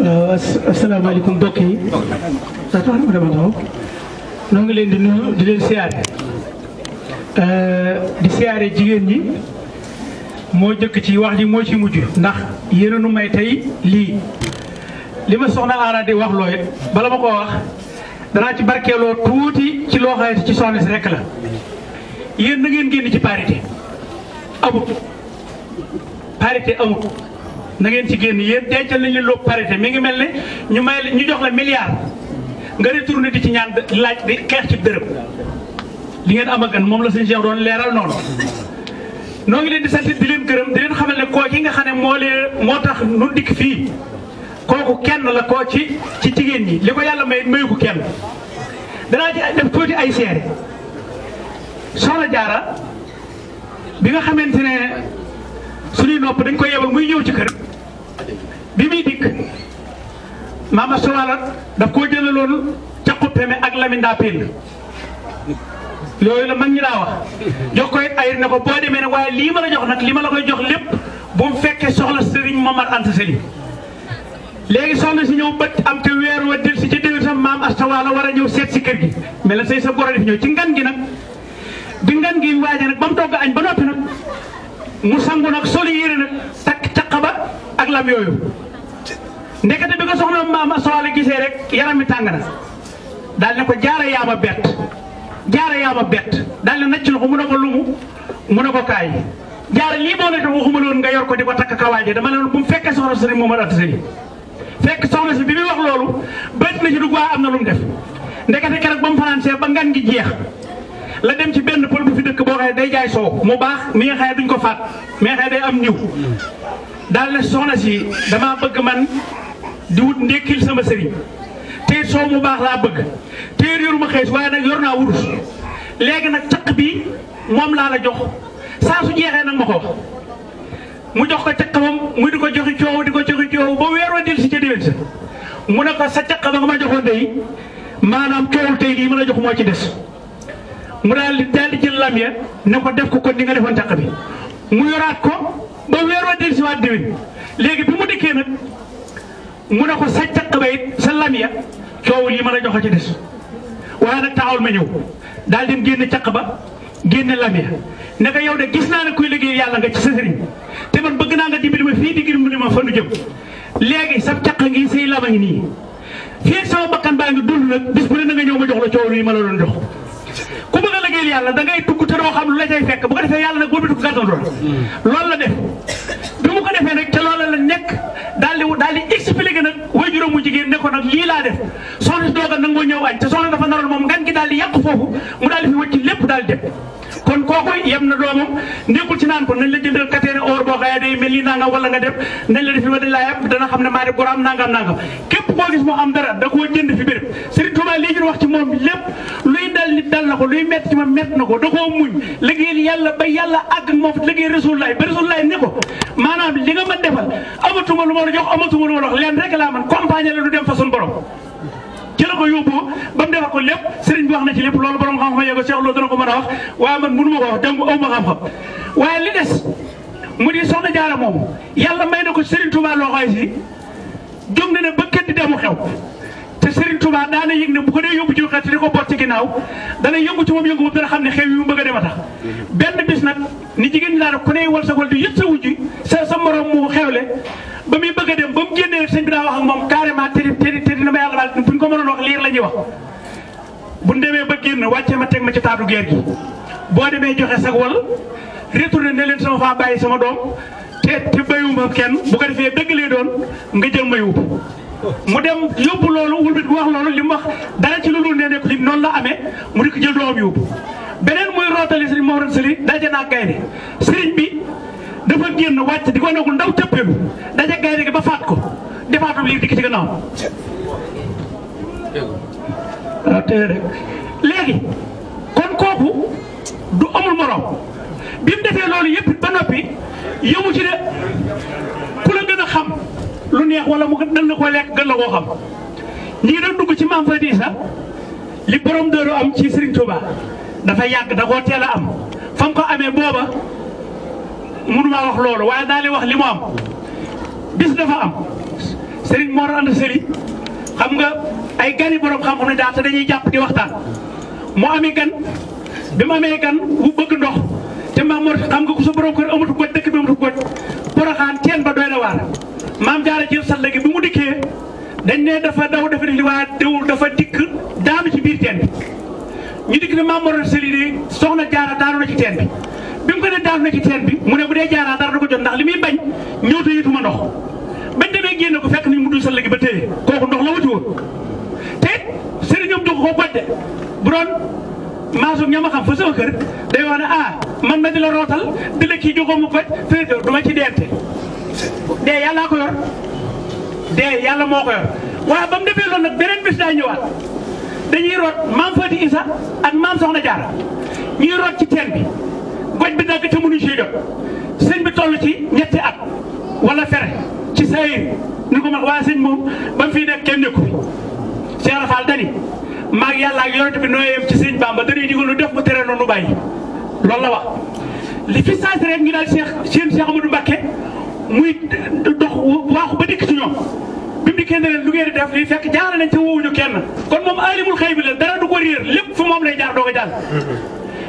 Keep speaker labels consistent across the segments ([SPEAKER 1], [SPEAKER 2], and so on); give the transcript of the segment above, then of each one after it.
[SPEAKER 1] asalaamaaleykum mbokk yi noo ngi leen di nuyu di leen siyaare di siyaare jigéen ñi moo jëkk ci wax ji moo ci mujj ndax yéen a nu may tey lii li ma soxna Aara di wax looy bala ma koo wax danaa ci barkeeloo tuuti ci loo xamante ci soxna si rekk la yéen na ngeen génn ci parité amut parité amut na ngeen ci génn yéen dencal nañ leen loo parité mi ngi mel ne ñu may ñu jox la milliard nga retourné di ci ñaan laaj di xeex ci dërëm li ngeen am a gan moom la sëñ Cheikh doon leeral noonu noo ngi leen di sant di leen gërëm di leen xamal ne koo ki nga xam ne moo tax nu dikk fii kooku kenn la koo ci jigéen ñi li ko yàlla mayu ko kenn danaa ci def tuuti ay seere Soxna Jaara bi nga xamante ne suñuy nopp dañ koy yebal muy ñëw ci kër bi muy dikk maama Sowala daf koo jëlaloon caqu peme ak laminda pell yooyu la mag ñi daa wax jox koy ay ne ko boo demee ne waaye lii ma la jox nag li ma la koy jox lépp bu mu fekkee soxla sëriñ Momar Anta Sali léegi soxna si ñëw bët am te weer wa del si ci déwén sa maam Asta Wala war a ñëw seet si kër gi mais la say sa goro def ñëw ci ngan gi nag bi ngan gi waaje nag ba mu togg añ ba noppi nag mu sangu nag soli yére nag takk caqa ba ak lam yooyu ndekete bi ko soxna maam Asta Wala gisee rek yaram mi tàng na daal ne ko jaara yaama bett jaara yaama bett daal ne nacc na ko mu ne ko lumu mu ne ko kaay jaara lii moo ne tax waxuma loon nga yor ko di ko takk kawaaje dama ne bu mu fekkee soxna sëriñ Momar Anta Sali fekk soxna si bi muy wax loolu bët na ci dugg waa am na lu mu def ndekete keroog ba mu fanaan see ba ngan gi jeex la dem ci benn pël bu fi dëkk boo xëyee day jaay soow mu baax mi nga xëyee duñ ko faat mi nga xëyee day am ñëw daal ne soxna si damaa bëgg man di wut ndékkil sama sëriñ te soow mu baax laa bëgg te yoruma xëy waaye nag yor naa wurus léegi nag caq bi moom laa la jox saa su jeexee nag ma ko wax mu jox ko caq moom mu di ko joxi coow di ko joxi coow ba weer wa del si ca déwén sa mu ne ko sa caq ba nga ma joxoon tey maanaam coowul tey lii mën a jox moo ci des mu daal di jël lam ya ne ko def ko kon ni nga defoon caq bi mu yoraat ko ba weer wa del si waat déwén léegi bi mu dikkee nag mu ne ko sa caq ba it sa lam ya coowul yi mën a jox a ci des waaye nag taxawul ma ñëw daal di génne caq ba génne lam ya ne ko yow de gis naa ne kuy liggéey yàlla nga ci sa sëriñ te man bëgg naa nga dimbali ma fii di dimbali ma fa nu jëm léegi sa caq ngi say lama ngi nii fii sama bakkan baa ngi dund nag bis bu ne na nga ñëw ma jox la coow yi ma la doon jox ku bëgg a liggéey yàlla da ngay tugg te doo xam lu la cay fekk bu ko defee yàlla nag boobu ko gàttal loolu la def bi mu ko defee nag te loolu la nekk daal di expliqué nag waajuram mu jigéen ne ko nag lii laa def soxna si dooga nag moo ñëw añ te soxna dafa naroon moom ngan gi daal di yàqu foofu mu daal di fi wëcc lépp daal di dem kon kooku yem na doomam nekkul ci naan ko nañ la jëndal kateene or boo xëyee day mel ni nangam wala nga def nañ la defi wa dañ laa yàpp dana xam ne maa de borom nangam képp koo gis moo am dara da koo jënd fi béréb Serigne Touba lii ñu wax ci moom lépp luy dal nit dal na ko luy métti ci moom métti na ko da koo muñ liggéeyal yàlla ba yàlla àgg moom liggéey Rasulullaay ba Rasulullaay ne ko maanaam li nga ma defal amatuma lu ma la jox amatuma lu ma la wax leen rek laa man compagnie la du dem fa suñu borom ci la ko yóbbu ba mu defal ko lépp sëriñ bi wax na ci lépp loolu borom xam-xam yee ko Cheikh Lo dana ko mën a wax waaye man mënu ma ko wax donc aw ma xam-xam waaye li des mu di soxna Jaara moom yàlla may na ko Serigne Touba loo xay si jóg na ne ba kenn di demu xew te Serigne Touba daana yëg ne bu ko dee yóbbu ci xew te di ko boot ci ginnaaw dana yëngu ci moom yëngu boobu dana xam ne xew yi mu bëgg a dem a tax benn bis nag ni jigéen ñi daal ku ne wal sa wal di yët sa wujj sa morom mu xewle ba muy bëgg a dem ba mu génnee sëñ bi daa wax ak moom carrément tëri na ma yàlla baal buñ ko mënoon wax liir la ñuy wax bu ñu demee ba génn wàccee ma teg ma ci taatu geer gi boo demee joxe sag wal retourné ne leen sama faa bàyyi sama doom te bayuma kenn bu ko defee dëgg lee doon nga jël ma yóbbu mu dem yóbbu loolu wulbit bu wax loolu li mu wax dara ci lu dul nee nekk li noonu la amee mu di ko jël doomam yóbbu beneen muy rootali sëriñ Mor Anta Sali daje naa gaynde sëriñ bi dafa génn wàcc di ko nagul ndaw cëppeelu daje gaynde gi ba faat ko defaatam lii dikk ci gannaaw waaw tey rek léegi kon kooku du amul morom bi mu defee loolu yëpp ba noppi yëmu ci de ku la gën a xam lu neex wala mu gën la koo lekk gën la koo xam ñi ngi doon dugg ci maam Fadi sax li borom dëru am ci Serigne Touba dafa yàgg da koo teel a am fa mu ko amee booba mënumaa wax loolu waaye daal di wax li mu am bis dafa am Serigne Mor Anta Sali xam nga ay gani borom xam-xam ne daal te dañuy jàpp di waxtaan mu amee gan bi mu amee gan bu bëgg ndox te Maam Mor xam nga ko sa borom kër amatu goj dëkk bi amatu goj Poroxaan teen ba doy na waar Maam Jaara jël sat léegi bi mu dikkee dañ ne dafa daw dafa def li waaye dawul dafa dikk daanu ci biir teen bi ñu dikk ne Maam Mor Anta Sali de soxna Jaara daanu na ci teen bi mu ko ne daanu na ci teen bi mu ne bu dee Jaara dara du ko jot ndax li muy bañ ñëw te yituma ndox bañ demee génne ko fekk ni mu dul sat léegi ba téye kooku ndox la wuti woon te sëriñam jox ko goj de bu doon maasu ña ma xam fa sama kër day wax ne man ma di la rootal di la kii joxoo mu goj fekk du ma ci deente dee yàllaa ko yor dee yàlla moo ko yor waaye ba mu defee loolu nag beneen bis daa ñëwaat dañuy root maam Fati Isa ak maam Soxna Jaara ñuy root ci teen bi goj bi dagg te mënuñ si jot sëñ bi toll ci ñetti at wala fere ci sayir ni ko man waaye sëñ moom ba mu fii nekk kenn nekku fi Cheikh Fall dani maag yàlla ak yonent bi noo yem ci sëñ Bamba dañuy digal lu def mu tere noonu bàyyi loolu la wax li fi saasi rek ñu daal Cheikh Amadou Mbacké muy dox waaxu ba dikk ci ñoom bi mu dikkee ne leen lu ngeen di def lii fekk jaara nañ ca woowuñu kenn kon moom alimul xëy bi la dara du ko réer lépp fu moom lay jaar doo ko jàll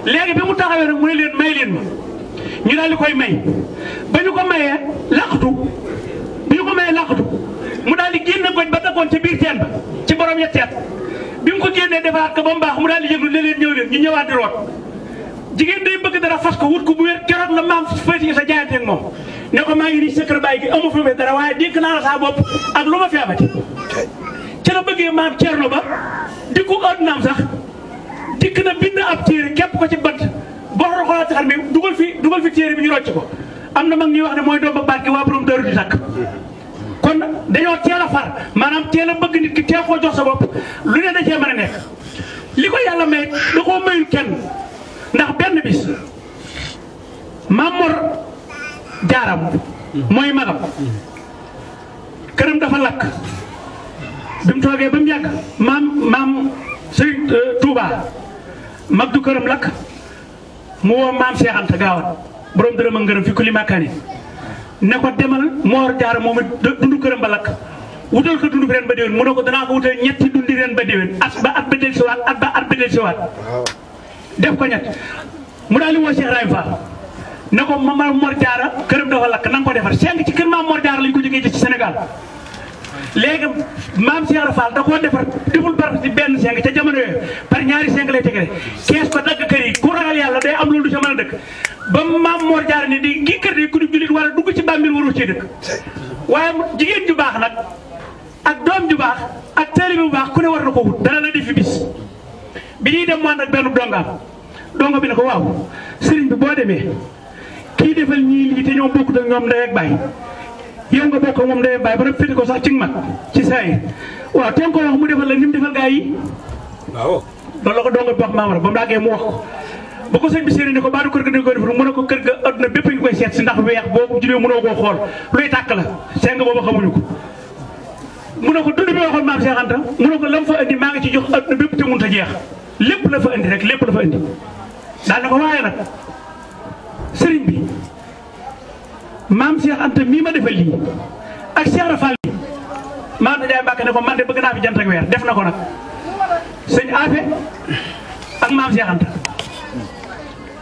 [SPEAKER 1] léegi bi mu taxawee rek mu ne leen may leen ma ñu daal di koy may ba ñu ko mayee laqatu bi ñu ko mayee laqatu mu daal di génne goj ba daggoon ca biir teen ba ci borom yetteet bi mu ko génnee defaraat ko ba mu baax mu daal di yëglu ne leen ñëw leen ñu ñëwaat di root jigéen day bëgg dara fas ko wut ko bu wér keroog la maam Fati sa jaayante ak moom ne ko maa ngi nii sa kër bàyyi gi amu fi dara waaye dénk naa la saa bopp ak lu ma fi amati ci la bëggee maam Ceerno ba dikku addunaam sax dikk na bind ab téere képp ko ci bant boo xoolaat xar mi dugal fi téere bi ñu rocc ko am na mag ñuy wax ne mooy doom ba barke waa borom dëru di takk kon dañoo teel a far maanaam teel a bëgg nit ki teel koo jox sa bopp lu ne da cee mën a nekk li ko yàlla may da koo mayul kenn ndax benn bis Maam Mor Jaara mooy magam këram dafa lakk bi mu toogee ba mu yàgg maam Sëriñ Touba mag du këram lakk mu woo maam Cheikh Anta Gaawaan borom dërëm ak ngërëm fi ku li makkaani ne ko demal Mor Jaara moom dundu këram ba lakk wutal ko dundu ren ba déwén mu ne ko danaa ko wutal ñetti dundi ren ba déwén at ba dellusiwaat at ba dellusiwaat def ko ñett mu daal di woo Cheikh Rahim Fall ne ko Maam Mor Jaara këram dafa lakk na nga ko defar seng ci kër Maam Mor Jaara lañ ko jógee ci Sénégal léegi maam Cheikh Fall da koo deful bar ci benn seng ca jamono yooyu par ñaari seng lay tegale kees ko dagg kër yi ku ragal yàlla day am loolu du ca mën a dëkk ba Maam Mor Jaara ni di ngi kër di ku di jullit wala dugg ci bàmmeel waru ci dëkk waaye jigéen ju baax nag ak doom ju baax ak taalibe bu baax ku ne war na ko wut dana la defi bis bi ñuy dem mu ànd ak benn dongo bi ne ko waaw sëriñ bi boo demee kii defal ñii lii te ñoom bokkut ak ñoom ndey ak baay yow nga bokk moom ndey ak baay ba nag féete ko sax ci mag ci saa yi waaw te nga ko wax mu defal la ni mu defal gaa yi waaw loolu la ko dongo bi wax maamara ba mu laagee mu wax ko ba ko sëñ bi séeréer ne ko baadu kër ga dañ koy defar mu ne ko kër ga adduna bépp ngi koy seet si ndax weex boo juree mënoo koo xool luy tàkk la seng booba xamuñu ko mu ne ko dund bi waxoon maam Cheikh Anta mu ne ko lam fa indi maa ngi ci jox adduna bépp te mënut a jeex lépp la fa indi rek lépp la fa indi daal na ko waaye nag sëriñ bi maam Cheikh Anta mii ma defal lii ak Cheikh Rafal bi maam Ndiaye Mbacke ne ko man de bëgg naa fi jant ak weer def na ko nag sëñ Afe ak maam Cheikh Anta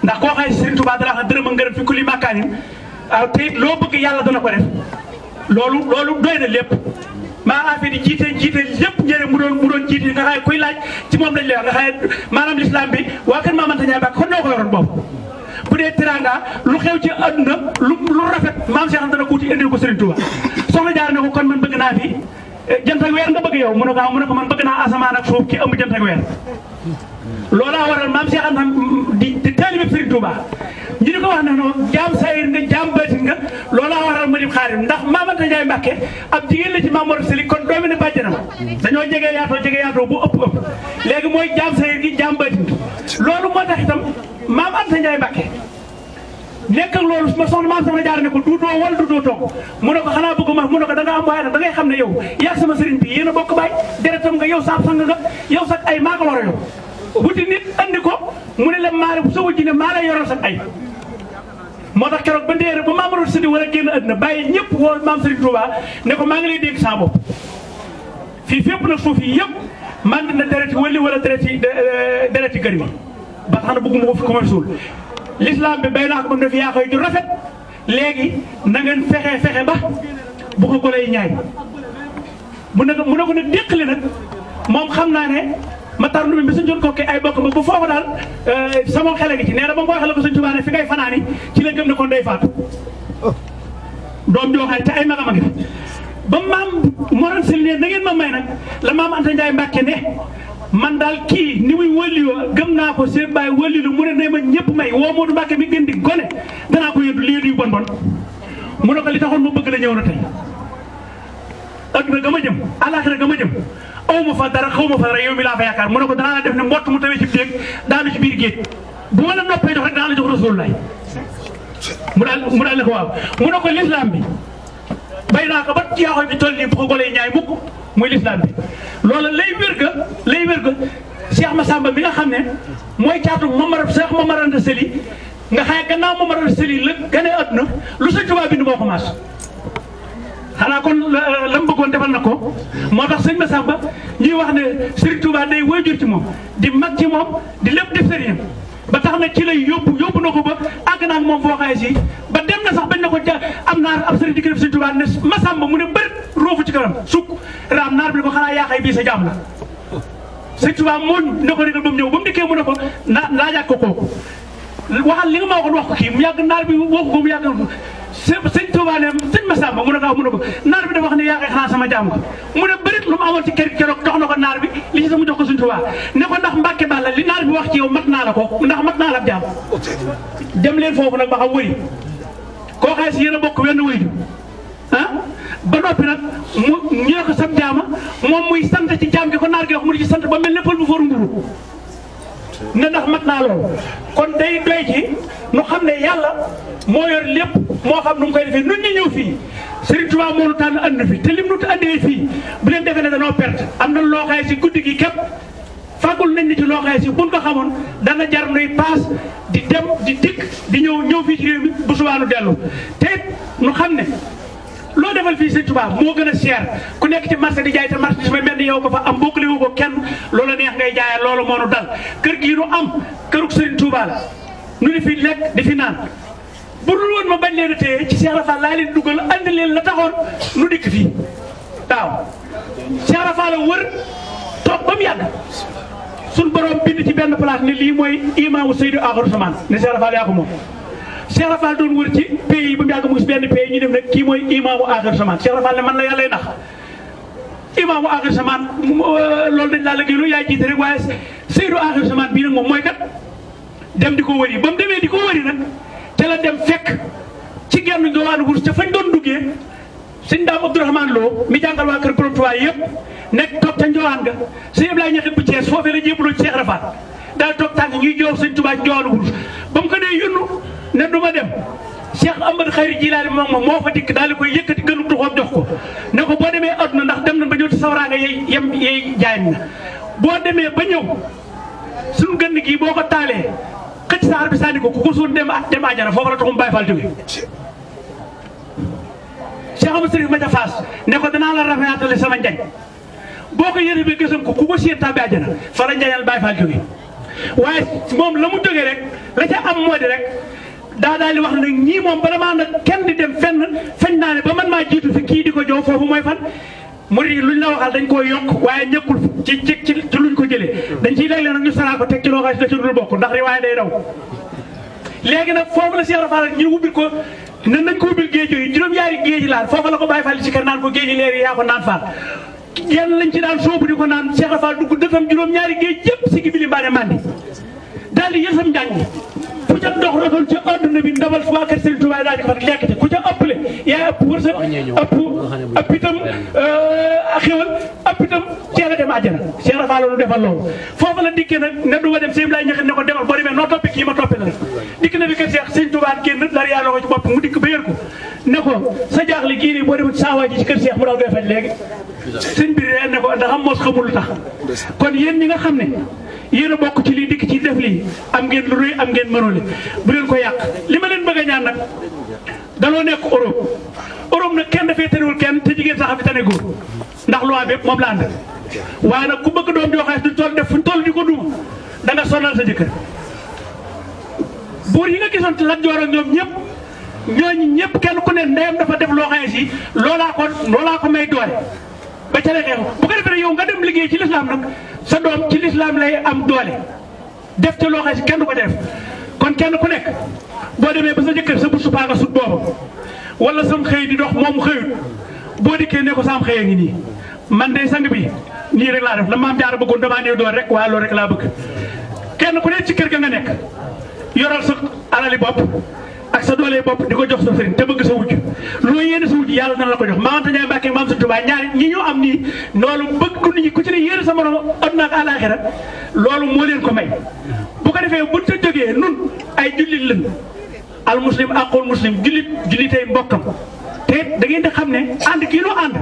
[SPEAKER 1] ndax koo xay Sëriñ Tuubaa dara wax dërëm a ngërëm fi kulli makaanin te loo bëgg yàlla dana ko def loolu doy na lépp maa Afe di jiite lépp njëriñ mu doon jiite nga xay kuy laaj ci moom lañ lay wax nga xay maanaam l'islam bi waa kër maam Anta Ndiaye Mbacke kon ñoo ko yoroon boobu bu dee teraanga lu xew ci àdduna lu rafet maam Cheikh Anta dana ko wuti indil ko Serigne Touba soxna Jaara ne ko kon man bëgg naa fi jant ak weer nga bëgg yow mu ne ko man bëgg naa asamaan ak suuf ki ëmb jant ak weer loolaa waral maam Cheikh Anta di taalibe Serigne Touba ñu di ko wax ne noonu jaam sayir nga jaam baatin nga loolaa waral ma di xaarim ndax maam Anta Ndiaye Mbacke ab jigéen la ci Maam Mor Sali kon doomi ne bàjjanam dañoo jege yaatoo bu ëpp léegi mooy jaam sayir gi jaam baatin loolu moo tax itam maam Anta Ndiaye Mbacke nekk ak loolu ma soxna maam Soxna Jaara ne ko duutoo wal duutoo toog mu ne ko xanaa bëgg ma mu ne ko da nga am waaye nag da ngay xam ne yow yaa sama sëriñ bi yéen a bokk baay deretam nga yow saab sang nga yow sax ay maa ko war a yow wuti nit andi ko mu ne la maa sa wujji ne maa lay yoral sax ay moo tax keroog ba ndeere ba Mamadou Sidi war a génn àddina bàyyi ñëpp woo maam Serigne Touba ne ko maa ngi lay dénk saa bopp fii fépp nag suuf yi yëpp mànd na dereti wali wala dereti gër mi ba tax na bëgguma ko fi ko suul l'islam bi bay naa ko ba mu def yaa koy ju rafet léegi na ngeen fexe ba bu ko golay ñaay mu ne ko nag déqali nag moom xam naa ne Matar Ndoumé bi suñ doon kokkee ay bokk ba bu foofu daal sama xele gi ci nee na ba nga ko waxee la ko Sëñ Tuubaa ne fi ngay fanaani ci la gëm ne kon day faatu doom joo xam te ay magam a ngi fi ba maam moran sel ne na ngeen ma may nag la maam Anta Ndiaye Mbàkke ne man daal kii ni muy wëlliwoo gëm naa ko seen bàyyi wëlilu mu ne ne ma ñëpp may woo Moodu Mbàkke mi gën di gone danaa ko yëndu lii yu bon mu ne ko li taxoon ma bëgg la ñëw na tey adduna ga ma jëm àllaaxira ga ma jëm aw ma fa dara xaw ma fa dara yow mi laa fa yaakaar mu ne ko danaa la def ne mbott mu tawee ci déeg daanu ci biir géej bu ma la noppee jox rek danaa la jox Rasulullah mu daal ne ko waaw mu ne ko l'islam bi bay naa ko ba yaaxoy bi toll nii bu ko golee ñaay mukk muy l'islam bi loolu lay wér ga Cheikh Massamba bi nga xam ne mooy caatu Cheikh Momar Anta Sali nga xaye gannaaw Momar Anta Sali la gane àdduna lu Sëñ Tuubaa bind moo ko maas xanaa kon la mu bëggoon defal na ko moo tax sëñ Massamba ñuy wax ne Serigne Touba day waajur ci moom di mag ci moom di lépp di sëriñam ba tax na ci lay yóbbu na ko ba àgg naa ak moom foo xaye si ba dem na sax bañ na ko am naar ab sëriñ di def Serigne Touba ne Massamba mu ne bëri roofu ci kanam sukk raam naar bi ne ko xanaa yaaxay bii sa jaam la Serigne Touba mooñ ne ko régal ba mu ñëw ba mu dikkee mu ne ko laajaat ko kooku waxal li nga ma waxoon wax ko kii mu yàgg naar bi waxu ko mu yàgg sëñ Touba ne sëñ Massamba mu ne ko naar bi dafa wax ne yaa xanaa sama jaam nga mu ne bërit lu mu amoon ci kër keroog jox na ko naar bi li ci sama jox ko sëñ Touba ne ko ndax Mbàkke Balla li naar bi wax ci yow mat naa la ko ndax mat naa la ab jaam dem leen foofu nag ba xam wëri koo xaye si yéen a bokk wenn wëydu ba noppi nag mu ñëw ko sab jaama moom muy sant ci jaam gi ko naar gi wax mu di ci sant ba mel ne pël bu fóoru mburu ne ndax mat naa loolu kon day doy ci nu xam ne yàlla moo yor lépp moo xam nu mu koy defee nun ñu ñëw fii Serigne Touba moo nu tànn andi fi te lim nu andee fii bu leen defee ne danoo perte am na loo xaye si guddi gi képp fàggul nañ ni ci loo xaye si buñ ko xamoon dana jar nuy paas di dem di dikk di ñëw fii ci réew mi bu subaa nu dellu te nu xam ne loo defal fii Sëñ Touba moo gën a cher ku nekk ci marché di jaay te marché bi mel ni yow ko fa am bokkule wu ko kenn loola neex ngay jaayee loolu moo nu dal kër gii nu am kërug Sëñ Touba la nu di fi lekk di fi naan bu dul woon ma bañ leen a téye ci Cheikh Rafal laa leen dugal andi leen la taxoon nu dikk fii waaw Cheikh Rafal la wër toog ba mu yàgg suñ borom bind ci benn place ne lii mooy imaamu Seydou Akhirou Zaman ne Cheikh Rafal yaa ko moom Cheikh Rafal doon wër ci pays yi ba mu yàgg mu gis benn pays ñu dem nag kii mooy imaamu Akhirou Zaman Cheikh Rafal ne man la yàlla nax imaamu Akhirou Zaman loolu dañ laa la gënu yaay jiite rek waaye Seydou Akhirou Zaman bii nag moom mooy kat dem di ko wëri ba mu demee di ko wëri nag te la dem fekk ci genn njowaanu wurs ca fañ doon duggee sëñ Daam Abdourahmane Lo mi jàngal waa kër Borom Tuubaa yëpp nekk toog ca njowaan nga sëñ Ablaye ñaxit bu Thiès foofee la jébbaloo ci Cheikh Rafal daal toog tànk ñuy joow sëñ Tuubaa ci njowaanu wurs ba mu ko dee yónnu ne du ma dem Cheikh Amadou Khayri Jilaani moom moo fa dikk daal di koy yëkkati gënu tuxoom jox ko ne ko boo demee adduna ndax dem nañ ba ñëw ci sawraanga yey jaay na boo demee ba ñëw suñu gën gii boo ko taalee xëcc saar bi sànni ko ku ko suul dem àjjana foofu la taxum Baay Faal jóge Cheikh Amadou Sëriñ Madia Fass ne ko danaa la rafetale sama njañ boo ko yëre bi gësam ko ku ko séen tàbbi àjjana fa la njañal Baay Faal jóge waaye moom la mu jógee rek la ca am moo di rek daal di wax nag ñii moom bala maa nag kenn di dem fenn fañ naa ne ba man maa jiitu fi kii di ko jow foofu mooy fan murid yi luñ la waxal dañ koo yokk waaye ñëkkul ci luñ ko jëlee dañ ciy léeg-léeg nag ñu saraa ko teg ci loo xam ne da ci dul bokk ndax riwaay day daw léegi nag foofu la Cheikh Rafal ñu ubbil ko nan nañ ko ubbil géej yooyu juróom-ñaari géej laal foofu la ko Baay Faal ci kër naan ko géej yi leer yi yaa ko naan faal yenn lañ ci daan soobu di ko naan Cheikh Rafal dugg dëfam juróom-ñaari géej yëpp si gi bili mbaane mandi daal di yësam njàng ku ca dox rafal ci àdduna bi ndabal waa kër Serigne Touba daal di ko fa lekk te ku ca ëppale yaa ëpp wërsëg ëpp itam xéwal ëpp itam teel a dem àjjana Cheikh Rafal lu defal loolu foofu la dikkee nag ne du ma dem sëñ lay ñaxit ne ko demal boo demee noo toppi kii ma toppi la rek dikk na fi kër Cheikh Serigne Touba génn dara yàlla ko ci bopp mu dikk ba yër ko ne ko sa jaaxle gii nii boo demee saa waa ji ci kër Cheikh mu daal koy faj léegi sëñ bi ne ko ndax am mos xamul lu tax kon yéen ñi nga xam ne yéen a bokk ci lii dikk ci def lii am ngeen lu rëy am ngeen mënule bu leen ko yàq li ma leen bëgg a ñaan nag danoo nekk Europe nag kenn dafay tënewul kenn te jigéen sax a fi tane góor ndax loi bépp moom la ànd waaye nag ku bëgg doom joo xam ne duñ toll def fuñ toll di ko duma da nga sonal sa jëkkër buur yi nga gisoon ci Lat Joor ak ñoom ñëpp ñooñu ñëpp kenn ku ne ndeyam dafa def loo xam ne si loolaa ko may doole ba ca la xeexu bu ko defee yow nga dem liggéey ci lislaam nag sa doom ci lislaam lay am doole def ca loo xam ne si kenn du ko def kon kenn ku nekk boo demee ba sa jëkkër sa bu supaa nga sut booba wala sam xëy di dox moom xëyut boo dikkee ne ko sam xëy a ngi nii man de sang bi nii rek laa def la maam Jaara bëggoon damaa néew doole rek waaye loolu rek laa bëgg kenn ku ne ci kër ga nga nekk yoral sa alali bopp ak sa doole bopp di ko jox sa sëriñ te bëgg sa wujj loo yéene sa wujj yàlla dana la ko jox Maam Anta Ndiaye Mbàkke Maam Sëriñ Tuubaa ñaari ñi ñu am nii loolu bëgg nit ñi ku ci ne yéene sa morom àdduna ak àllaaxira loolu moo leen ko may bu ko defee buñ ta jógee nun ay jullit lañ al muslim aqul muslim jullitay mbokkam te da ngeen di xam ne ànd kii noo ànd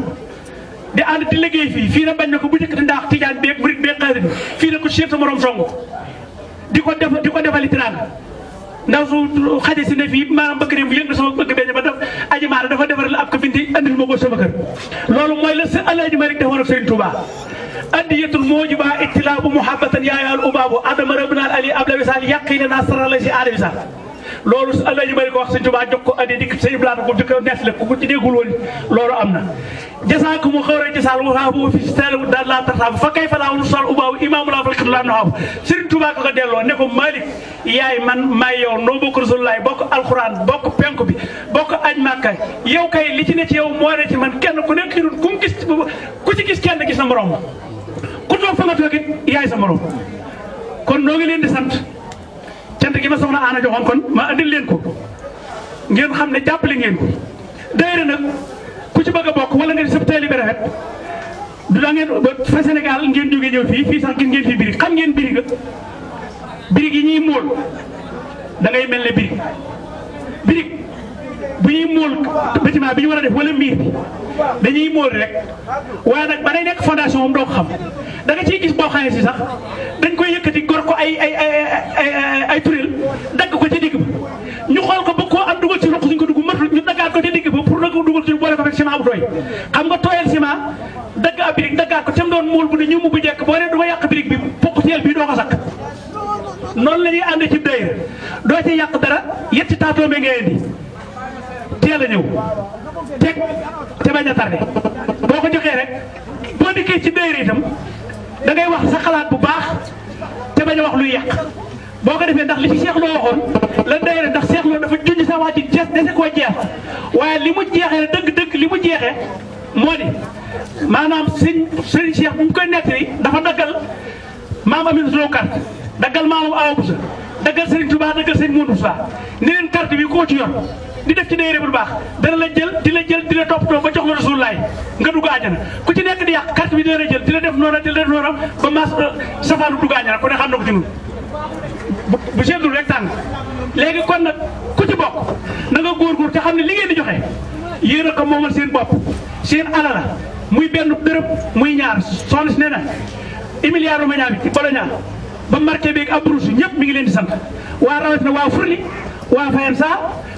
[SPEAKER 1] di ànd di liggéey fii na bañ na ko bu njëkk di ndax tijaan beeg murit beeg xaadir bi fii na ko seet sa morom song di ko defali tiraanga ndaw su xaje si ne fii maanaam bëgg ne bu yëngu sama bëgg beñ ba def aji maara dafa defaral ab ko binti andil ma ko sama kër loolu mooy la sa Alaaji Malik defoon ak Sëriñ Tuubaa addiyatul moojiba ittilaabu muhabbatan yaayal ubaabu adama rabbinal ali abla wisal yàqi na sara la si aada wisal loolu su Alaaji Malik ko wax Sëriñ Tuubaa jox ko addi dikk sa iblaata ko jëkk nees la ku ci déggul woon loolu am na jasaaku mu xëwre jasal wasaabu fi stelu daal la tartaabu fa kay fa laa sol ubaabu imaamu laa falkatu laa noxaabu Sëriñ Tuubaa ko delloo ne ko Malik yaay man maay yow noo bokk Rasulullaay bokk alxuraan bokk penku bi bokk aj Màkka yow kay li ci ne ci yow moo ne ci man kenn ku nekk xirut ku ci gis kenn gis na morom ku toog fa nga toog it yaay sa morom kon noo ngi leen di sant cant gi ma soxna Ana joxoon kon ma andil leen ko ngeen xam ne jàppale ngeen ko daayira nag ku ci bëgg a bokk wala nga di sab taalibe bi rafet du da ngeen fa Sénégal ngeen jógee ñëw fii sax gis ngeen fi birig xam ngeen birig birig yi ñuy móol da ngay mel ne birig bu ñuy móol bâtiment bi ñu war a def wala miir bi dañuy móol rek waaye nag ba day nekk fondation moom doo ko xam da nga ciy gis boo xamee si sax dañ koy yëkkati gor ko ay turel dagg ko ci digg ba ñu xool ko ba koo am dugal ci roq suñ ko dugg matul ñu daggaat ko ci digg ba pour nag dugal ci boole ko fekk ciment bu tooy xam nga tooyal ciment dagg ab birig daggaat ko tem doon móol bu ne ñu mu bu jekk boo ne du ma yàq birig bi pokk teel bii doo ko sakk noonu la ñuy ànd ci daayira doo ci yàq dara yetti taatoombe ngay indi teel a ñëw teg te bañ a tardé boo ko joxee rek boo dikkee ci daayira itam da ngay wax sa xalaat bu baax te bañ a wax luy yàq boo ko defee ndax li ci Seex Lo waxoon la daayira ndax Seex Lo dafa junj sa wax ci jeex dese koo jeex waaye li mu jeexee dëgg-dëgg li mu jeexee moo di maanaam sëriñ Cheikh bu ñu koy nettali dafa daggal maam Aminata Lo carte daggal maamam Awa Boussa daggal Sëriñ Tuubaa daggal Sëriñ Moodu Mustafaa ni leen carte bi koo ci yor di def ci daayira bu baax dana la jël di la toppatoo ba jox la Rasulullaay nga dugg àjjana ku ci nekk di yàq carte bi dina la jël di la def noonu ba maas safaanu dugg àjjana ku ne xam na ko ci ñun bu seetul rek tàng léegi kon nag ku ci bokk na nga góorgóor te xam ne li ngeen di joxe yéen a ko moomal seen bopp seen alala muy benn dërëm muy ñaar soxna si nee na Emilia Romagna bi ci Bologna ba marqué beeg Abruzzo ñëpp mi ngi leen di sant waa rawatina waa Furli waa Fayensa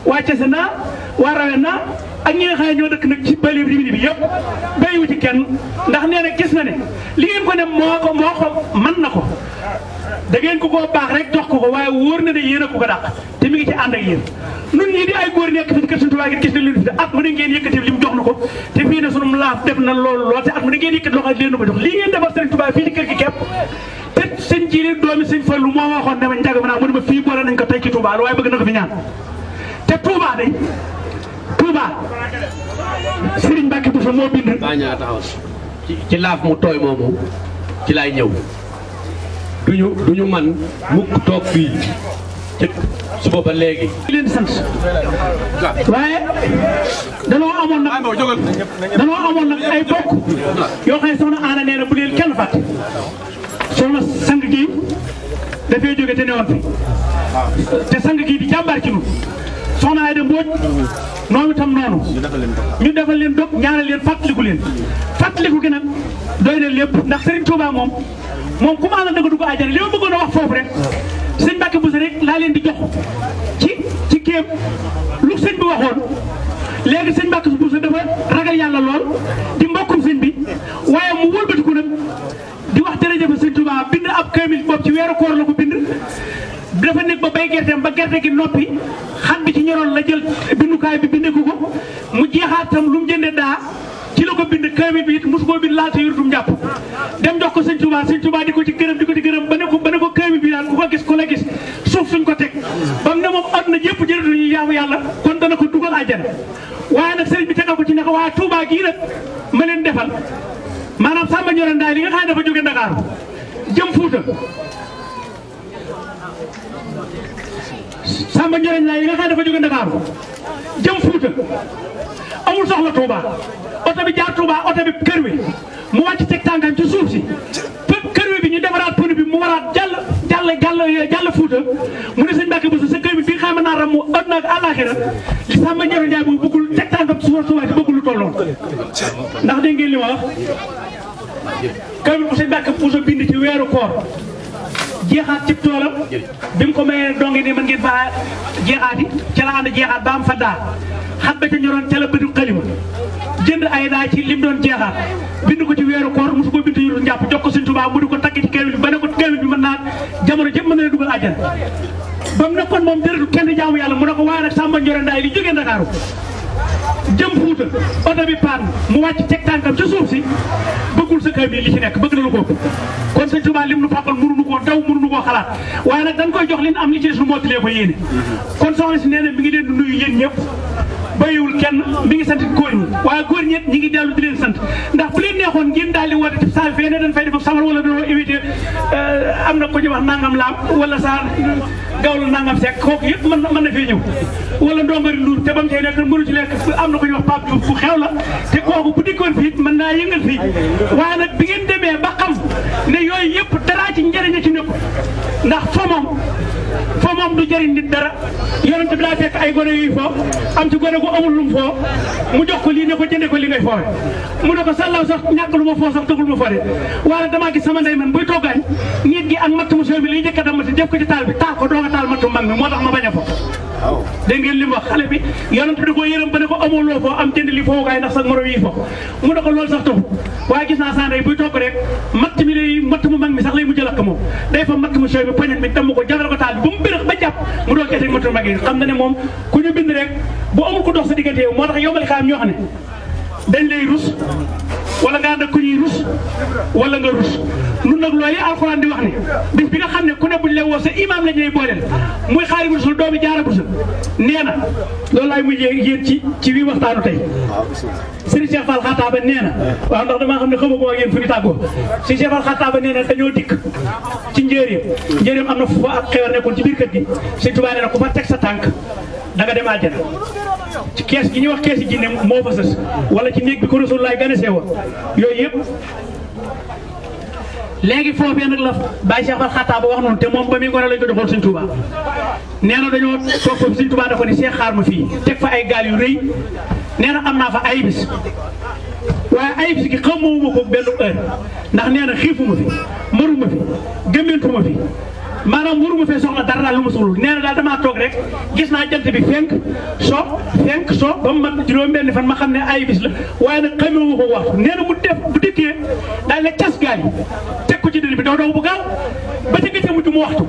[SPEAKER 1] waa Cesena waa Ravenna ak ñi nga xam ne ñoo dëkk nag ci bële bi yëpp béyiwu ci kenn ndax nee na gis na ne li ngeen ko ne moo ko mën na ko da ngeen ko koo baax rek jox ko waaye wóor na ne yéen a ko dàq te mi ngi ci ànd ak yéen nun ñii di ay góor nekk fi ci kër Sëriñ Tuubaa gi gis na leen fi at mu ne ngeen yëkkati li mu jox na ko te fii ne sunu laaf def na lool te at mu ne ngeen yëkkati loxo leen ko jox lii ngeen defal Sëriñ Tuubaa fii ci kër gi képp te sëñ Jiili doomi sëñ Fallu moo waxoon ne ma njàng ma naa mu ne ma fii boole nañ ko tey ci Touba waaye bëgg na ko fi ñaan te Touba day Touba Sëriñ Mbàkke Buso moo bind
[SPEAKER 2] bañaa taxaw ci laaf mu tooy moomu ci laay ñëw duñu man mukk toog fii ci suba ba léegi
[SPEAKER 1] leen di sant waaye danoo amoon nag ay bokk yoo xam ne soxna Ana nee na bu leen kenn fàtte soxna sang gi dafay jóge te newoon fi te sang gi di jàmbaar ci ñun soxna Ayda Mbodj noonu itam noonu ñu defal leen dog ñaanal leen fàttaliku gi nag doy na lépp ndax Serigne Touba moom ku ma la da nga dugg àjjana li ma bëggoon a wax foofu rek sëñ Mbacke Bousso rek laa leen di jox ci kéem lu sëñ bi waxoon léegi sëñ Mbacke Bousso dafa ragal yàlla lool di mbokkum sëñ bi waaye mu wëlbatiku nag di wax jërëjëf sëñ Touba bind ab kaamil boobu ci weeru koor la ko bind dafa nekk ba bay gerteem ba gerte gi noppi xat bi ci ñoroon la jël bindukaay bi bindee ko mu jeexaat tam lu mu jëndee daa ci la ko bind kaamil bi it mosu koo bind laal te yorutum njàpp dem jox ko sëñ Touba di ko ci gërëm ba ne ko kaamil bi daal ku ko gis ku la gis suuf suñ ko teg ba mu ne moom àdduna yëpp jërëtu ñu yaamu yàlla kon dana ko dugal àjjana waaye nag sëriñ bi tegal ko ci ne ko waaye Touba gii nag ma leen defal maanaam Samba Ndioro Ndaay li nga xam ne dafa jóge Ndakaaru jëm Fuuta Samba Ndioro Ndaay li nga xam ne dafa jóge Ndakaaru jëm Fuuta amul soxla Touba oto bi jaar Touba oto bi kër wi mu wàcc teg tànkam ci suuf si kër wi bi ñu defaraat pënu bi mu waraat jàll Fuuta mu ne sëñ Mbacke Bousso sa kër bi bi xam naa ram mu àdduna ak àllaaxira li Samba Ndioro Ndaay bu bëggul teg tànkam ci suuf Touba si bëggul lu toll noonu ndax dégg ngeen li ma wax kër bi sëñ Mbacke Bousso bind ci weeru koor jeexaat ci toolam bi mu ko mayee dongi ni mën ngeen faa jeexaati ca la ànd jeexaat ba am fa daa xat ba ca ñoroon ca la bëdu xalima jënd ay daa ci lim doon jeexaat bind ko ci weeru koor mosu ko bind yu njàpp jox ko Sëñ Tuubaa mu di ko takk ci kaamil bi ba ne ko kaamil bi mën naa jamono jëpp mën na dugal àjjana ba mu nekkoon moom jërëtu kenn jaamu yàlla mu ne ko waaye nag Samba Ndioro Ndaay li jógee Ndakaaru jëm Fuuta oto bi paan mu wàcc teg tànkam ca suuf si bëggul sa kaamil li ci nekk bëgg na lu ko kon Sëñ Tuubaa lim nu fàqal mënuñu koo daw mënuñu koo xalaat waaye nag dañ koy jox li am li ci des nu mottalee ko yéene kon soxna si nee na mi ngi leen di nuyu yéen ñëpp bàyyiwul kenn mi ngi sant góor ñi waaye góor ñi ñi ngi dellu di leen sant ndax bu leen neexoon ngeen daal di woote ci saal fee ne dañ fay def samar wala dañoo évité am na ko ñu wax nangam laam wala sa gawlu nangam sekk kooku yëpp mën na fee ñëw wala ndongari luur te ba mu tey nekk mënu ci lekk am na ko ñu wax Pape Diouf bu xew la te kooku bu dikkoon fii mën naa yëngal fii waaye nag bi ngeen demee ba xam ne yooyu yëpp daraa ci njëriñ a ci nekk ndax fo moom du jëriñ nit dara yonent bi daa fekk ay gone yuy foo am ci gone gu amul lum foo mu jox ko lii ne ko jënde ko li ngay foowe mu ne ko sàllaw sax ñàkk lu ma foo sax tëgul ma foo de waaye damaa gis sama ndey man buy toggaañ ñiit gi ak matt mu sew bi liy njëkk a damati def ko ci taal bi taal ko doo nga taal mattu mag mi moo tax ma bañ a fo dégg ngeen li mu wax xale bi yonent bi da ko yërëm ba ne ko amul loo foo am jënd li foofukaay ndax sax morom yi fo mu ne ko loolu sax taxu waaye gis naa sa ndey buy togg rek matt mu mag mi sax lay mujj lakk moom day fa matt mu sew bi poñet mi damm ko jafal ko taal bi ba mu bërëx ba jàpp mu doog eteg mattu mag yi xam na ne moom ku ñu bind rek bu amul ko dox sa diggante yow moo tax yow mali xam ñoo xam ne dañ lay rus wala nga ànd ak ku ñuy rus wala nga rus nun nag loolu alxuraan di wax ne bis bi nga xam ne ku ne buñ la woo sa imaam la ñuy booleel muy Xaadimu Rasuul doomi Jaara Buso nee na loolu laay mujjee yéen ci wi waxtaanu tey Serigne Cheikh Fall Xattaaba nee na waaw ndax damaa xam ne xamu ko ak yéen fu ñu tàggoo Serigne Cheikh Fall Xattaaba nee na dañoo dikk ci njëriñ am na fu fa ak xewar nekkoon ci biir kër gi Sëñ Tuubaa nee na ku fa teg sa tànk da nga dem àjjana ci kees gi ñuy wax kees yi jinne moo fa sës wala ci néeg bi ko Rasulullaay ganesee woon yooyu yëpp léegi foofee nag la Baye Cheikh Fall Xattaaba wax noonu te moom ba muy ngone lañ ko joxoon Sëñ Tuubaa nee na dañoo toog foofu Sëñ Tuubaa dafa ne Cheikh xaar ma fii teg fa ay gaal yu rëy nee na am naa fa ay bis waaye ay bis gi xamuma ko benn heure ndax nee na xiifuma fi maruma fi gëmmentuma fi maanaam waruma fee soxla dara daal lu ma soxla nee na daal damaa toog rek gis naa jant bi fenk so ba mu mat juróom-benn fan ma xam ne ay bis la waaye nag xamee ko waxtu nee na bu dikkee daal ne cas gaal yi teg ko ci dënn bi daw bu gaaw ba ca gëcce mujj mu waxtu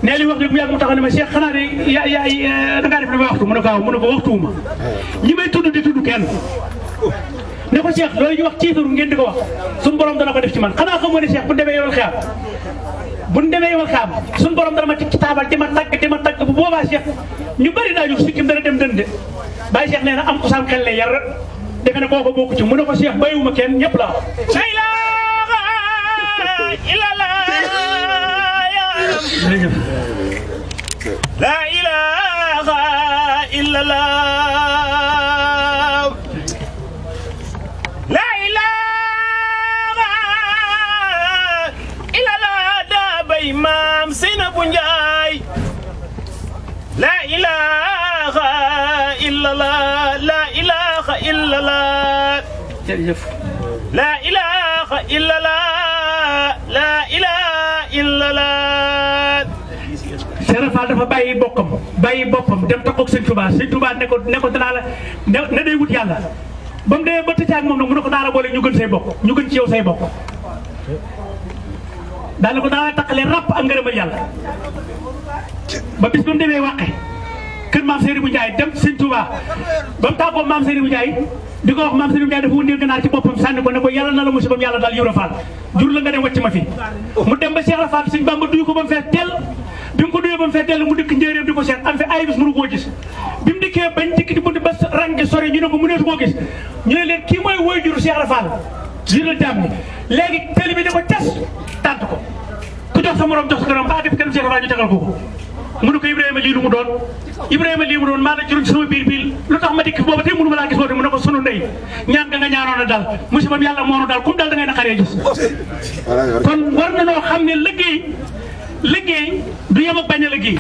[SPEAKER 1] nee li wax dëgg bu yàgg mu taxaw ne ma Cheikh xanaa de da ngaa def li may waxtu mu ne ko waaw mu ne ko waxtuwuma ñi may tudd di tudd kenn ne ko Cheikh loolu ñu wax ciitaru ngeen di ko wax suñu borom dana ko def ci man xanaa xamoo ne Cheikh bu demee yow xeer bu ñu demee yow xam suñu borom dana ma ci taabal di ma tagg bu boobaa Cheikh ñu bëri daa jox sikkim dana dem dënd Baye Cheikh nee na am ko sam xel lay yar defe ne kooku bokku ci mu ne ko Cheikh bàyyiwuma kenn ñëpp la wax.
[SPEAKER 3] la ilaha illallah la ilaha illallah da bay maam Seynabou Ndiaye la ilaha
[SPEAKER 1] jërëjëf.
[SPEAKER 3] la ilaha illallah la ilaha illallah.
[SPEAKER 1] Cheikh Fall dafa bàyyi boppam dem takkoog sëñ Touba ne ko danaa la ne day wut yàlla ba mu demee ba tëcc ak moom nag mu ne ko naa la boole ñu gën say bokk ñu gën ci yow say bokk daal ko danaa la taqalee ràpp ak ngërëmal yàlla ba bis ba mu demee wàqe kër maam Seydou Ndiaye dem sëñ Touba ba mu tàggoo maam Seydou Ndiaye di ko wax maam Seydou Ndiaye dafa wundeel ganaar ci boppam sànni ko ne ko yàlla na la musibam yàlla daal Ibra Fall jur la nga dem wàcc ma fi mu dem ba Cheikh Fall sëñ Bamba duy ko ba mu fees teel bi mu ko duyee ba mu fees teel mu dëkk njéeréem di ko seet am fi ay bis mënu koo gis bi mu dikkee bañ dikk di bunt ba rangi sori ñu ne ko mu neesu koo gis ñu ne leen kii mooy woy juru Cheikh Fall jur jaam bi léegi télé bi di ko cas tànt ko ku jox sa morom jox sa kanam ba def kanam Cheikh Fall ñu tegal ko mu ne ko Ibrahima lii lu mu doon Ibrahima lii mu doon maa la juróom sama biir lu tax ma dikk booba tey mënu ma laa gis boobu mu ne ko sunu ndey ñaan nga ñaanoon a dal musibam yàlla moonu daal kum dal da ngay naqaree gis kon war na noo xam ne liggéey du yem ak bañ a liggéey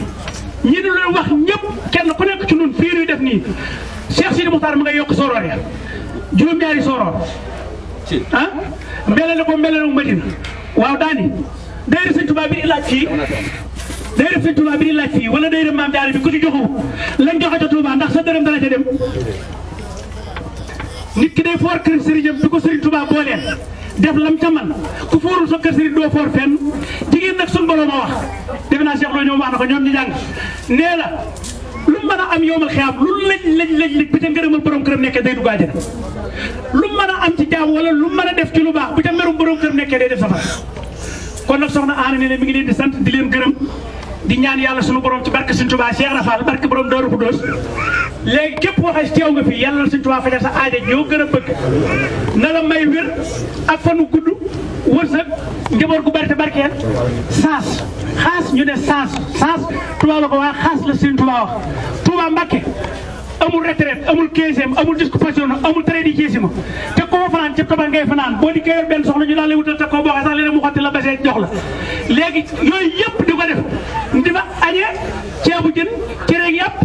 [SPEAKER 1] ñi du leen wax ñëpp kenn ku nekk ci ñun fii ñuy def nii Cheikh Sidi Moukhtar mu ngay yokk sooroor ya juróom-ñaari sooroor ah mbele na ko Madina waaw daani day Sëñ Tuubaa bi di laaj fii day Sëñ Tuubaa bi di laaj fii wala day Maam Jaara bi ku ci joxu lañ joxe ca Tuubaa ndax sa dërëm dana ca dem nit ki day foor kër sëriñam bi ko Sëriñ Tuubaa booleen def lam ca man ku foorul sa kër sëriñ doo foor fenn jigéen nag suñu borom a wax defe naa Cheikh Lo ñoom wax na ko ñoom ñu jàng nee na lu mën a am yowmal xiyaam lu lëj bi ca ngërëmal borom këram nekkee day dugg àjjana lu mën a am ci jaam wala lu mën a def ci lu baax bu ca merum borom këram nekkee day def safara kon nag soxna Anna ne mi ngi leen di sant di leen gërëm di ñaan yàlla sunu borom ci barke Sëñ Tuubaa Cheikh Rafal barke borom Daaru Xudoos léegi képp waxee teew nga fi yàlla na Sëñ Tuubaa fajal sa aaja ñoo gën a bëgg na la may wér ak fanu gudd wërsëg njaboot gu bari te barkeel xaas ñu ne saas Tuubaa la ko wax xaas la Sëñ Tuubaa wax Tuubaa Mbàkke amul retraite amul 15e amul discoupation amul trait di jeesima te koo fanaan ca tabax ngay fanaan boo di yor benn soxla ñu daal lay wutal te koo boo xam sax léeg-léeg mu xotti la basee jox la léegi yooyu yëpp di ko def di fa añee ceebu jën cere yàpp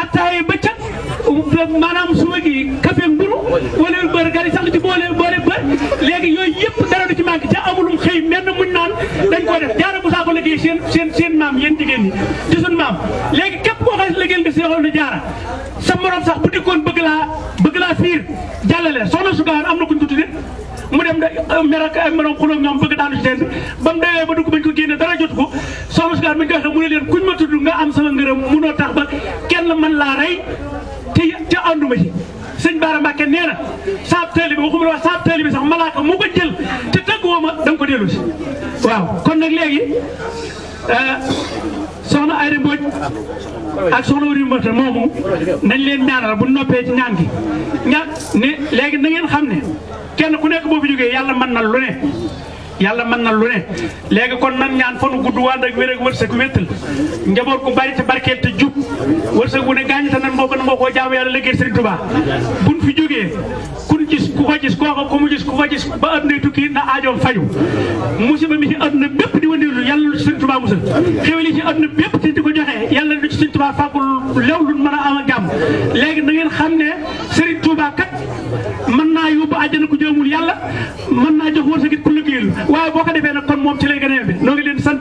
[SPEAKER 1] attaay bëccëg maanaam suba gi café mburu wala bër gari sax ci boole bër léegi yooyu yëpp dara du ci manqué ca amulum xëy menn muñ naan dañ ko def jaara bu saa ko liggéey seen maam yéen jigéen ñi di suñ maam léegi képp koo xam ne liggéey nga seexoon na jaara sa morom sax bu dikkoon bëgg laa fiir jàllale soxna su gaawan am na kuñ ko tudde mu dem da mer ak morom xulóom ñoom bëgg daanu ci teen ba mu demee ba dugg bañ ko génne dara jot ko soxna su gaawan bañ ko waxee mu ne leen kuñ ma tudd nga am sama ngërëm munoo tax ba kenn mën laa rey te ànduma ci sëñ Bara Mbàkke nee na saab teel bi waxuma la wax saab teel bi sax malaaka mu ko jël te tëgguwoo ma da nga ko dellu si waaw kon nag léegi soxna Ayda Mbodj ak soxna Wuri Mbata moomu nañ leen ñaanal bu noppee ci ñaan gi ne léegi na ngeen xam ne kenn ku nekk boo fi jógee yàlla mën na lu ne léegi kon nan ñaan fanu gudd waan ak wér ak wërsëg wéttal njaboot gu bari te barkeel te jub wërsëg bu ne gaañi te nan moo gën a moo koo jaamu yàlla liggéey Sëriñ Tuubaa buñ fi jógee ku ko gis ku ko gis ba adduna tukki na aajoom faju musiba mi ci adduna bépp di wandilu yàlla lu ci Sëriñ Tuubaa musal xéwal yi ci adduna bépp te di ko joxe yàlla lu ci Sëriñ Tuubaa fàggul lew lu mën a am ak jàmm léegi na ngeen xam ne Sëriñ Tuubaa kat mën naa yóbbu àjjana ku jëmul yàlla mën naa jox wërsëg ku liggéeyul waaye boo ko defee nag kon moom ci lay gën a yombe noo ngi leen sant